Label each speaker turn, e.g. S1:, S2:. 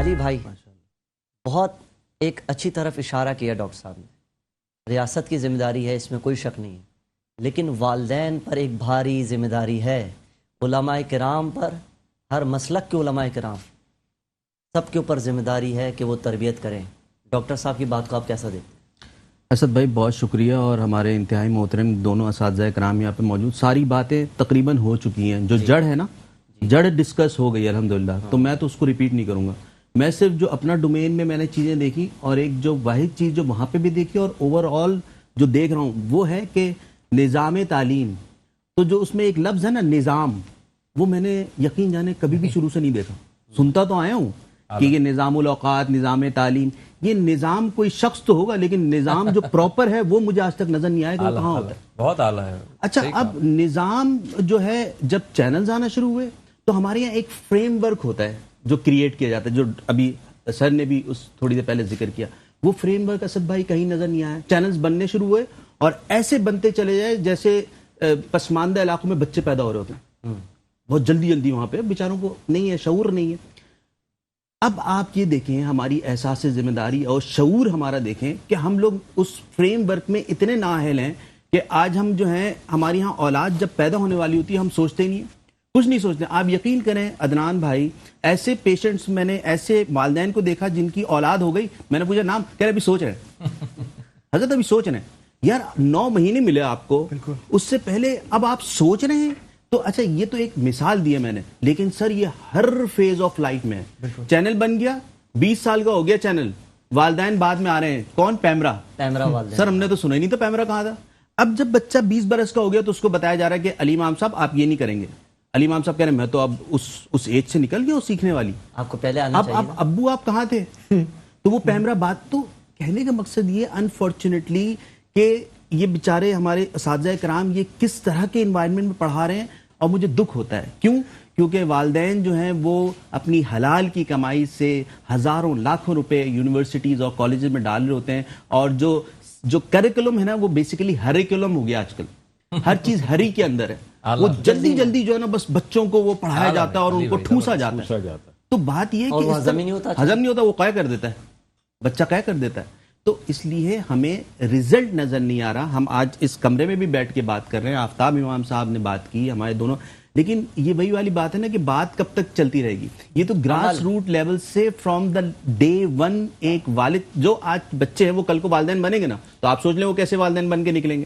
S1: علی بھائی بہت ایک اچھی طرف اشارہ کیا ڈاکٹر صاحب نے. ریاست کی ذمہ داری ہے، اس میں کوئی شک نہیں ہے، لیکن والدین پر ایک بھاری ذمہ داری ہے. علماء کرام پر، ہر مسلک کے علماء کرام سب کے اوپر ذمہ داری ہے کہ وہ تربیت کریں. ڈاکٹر صاحب کی بات کو آپ کیسا دیکھتے ہیں؟
S2: اسد بھائی بہت شکریہ، اور ہمارے انتہائی محترم دونوں اساتذہ کرام یہاں پہ موجود. ساری باتیں تقریباً ہو چکی ہیں. جو جڑ ہے نا، جڑ ڈسکس ہو گئی الحمدللہ. تو میں تو اس کو ریپیٹ نہیں کروں گا. میں صرف جو اپنا ڈومین میں نے چیزیں دیکھی، اور ایک جو واحد چیز جو وہاں پہ بھی دیکھی اور اوور آل جو دیکھ رہا ہوں وہ ہے کہ نظام تعلیم. تو جو اس میں ایک لفظ ہے نا نظام، وہ میں نے یقین جانے کبھی بھی شروع سے نہیں دیکھا. سنتا تو آیا ہوں کہ یہ نظام الاوقات، نظام تعلیم، یہ نظام کوئی شخص تو ہوگا، لیکن نظام جو پراپر ہے وہ مجھے آج تک نظر نہیں آیا کہ وہ کہاں ہوتا ہے.
S3: بہت اعلیٰ ہے.
S2: اچھا، اب نظام جو ہے، جب چینلز آنا شروع ہوئے تو ہمارے یہاں ایک فریم ورک ہوتا ہے جو کریٹ کیا جاتا ہے، جو ابھی سر نے بھی اس تھوڑی دیر پہلے ذکر کیا. وہ فریم ورک اسد بھائی کہیں نظر نہیں آیا. چینلز بننے شروع ہوئے اور ایسے بنتے چلے جائے جیسے پسماندہ علاقوں میں بچے پیدا ہو رہے ہوتے ہیں بہت جلدی جلدی. وہاں پہ بیچاروں کو نہیں ہے، شعور نہیں ہے. اب آپ یہ دیکھیں، ہماری احساس ذمہ داری اور شعور ہمارا دیکھیں کہ ہم لوگ اس فریم ورک میں اتنے نااہل ہیں کہ آج ہم جو ہیں، ہماری یہاں اولاد جب پیدا ہونے والی ہوتی ہے ہم سوچتے نہیں ہیں، کچھ نہیں سوچتے. آپ یقین کریں عدنان بھائی، ایسے پیشنٹس میں نے، ایسے والدین کو دیکھا جن کی اولاد ہو گئی. میں نے پوچھا نام، کہہ رہے ابھی سوچ رہے ہیں. حضرت ابھی سوچ رہے ہیں. یار 9 مہینے ملے آپ کو، اس سے پہلے اب آپ سوچ رہے ہیں. تو اچھا، یہ تو ایک مثال دی ہے میں نے، لیکن سر یہ ہر فیز آف لائف میں ہے. چینل بن گیا، 20 سال کا ہو گیا چینل، والدین بعد میں آ رہے ہیں. کون؟ پیمرا
S1: والدین.
S2: سر ہم نے تو سنا ہی نہیں تھا پیمرا کہاں تھا. اب جب بچہ 20 برس کا ہو گیا تو اس کو بتایا جا رہا ہے کہ علی امام صاحب آپ یہ نہیں کریں گے. علی امام صاحب کہہ رہے ہیں میں تو اب اس ایج سے نکل گیا وہ سیکھنے والی.
S1: آپ کو پہلے آنا چاہیے.
S2: اب ابو آپ کہاں تھے؟ تو وہ پیمرا بات. تو کہنے کا مقصد یہ انفارچونیٹلی کہ یہ بیچارے ہمارے اساتذہ کرام یہ کس طرح کے انوائرمنٹ میں پڑھا رہے ہیں، اور مجھے دکھ ہوتا ہے. کیونکہ والدین جو ہیں وہ اپنی حلال کی کمائی سے ہزاروں لاکھوں روپے یونیورسٹیز اور کالجز میں ڈال رہے ہوتے ہیں. اور جو کریکولم ہے نا، وہ بیسیکلی ہریکولم ہو گیا آج کل. ہر چیز ہری کے اندر ہے. وہ جلدی جلدی جو ہے نا بس بچوں کو وہ پڑھایا جاتا ہے اور ان کو ٹھوسا جاتا ہے. تو بات یہ ہے کہ ہضم نہیں ہوتا، وہ قے کر دیتا ہے، بچہ قے کر دیتا ہے. تو اس لیے ہمیں رزلٹ نظر نہیں آ رہا. ہم آج اس کمرے میں بھی بیٹھ کے بات کر رہے ہیں، آفتاب امام صاحب نے بات کی، ہمارے دونوں، لیکن یہ وہی والی بات ہے نا کہ بات کب تک چلتی رہے گی. یہ تو گراس روٹ لیول سے فرام دا ڈے 1 ایک والد جو آج بچے ہیں وہ کل کو والدین بنیں گے نا، تو آپ سوچ لیں وہ کیسے والدین بن کے نکلیں گے.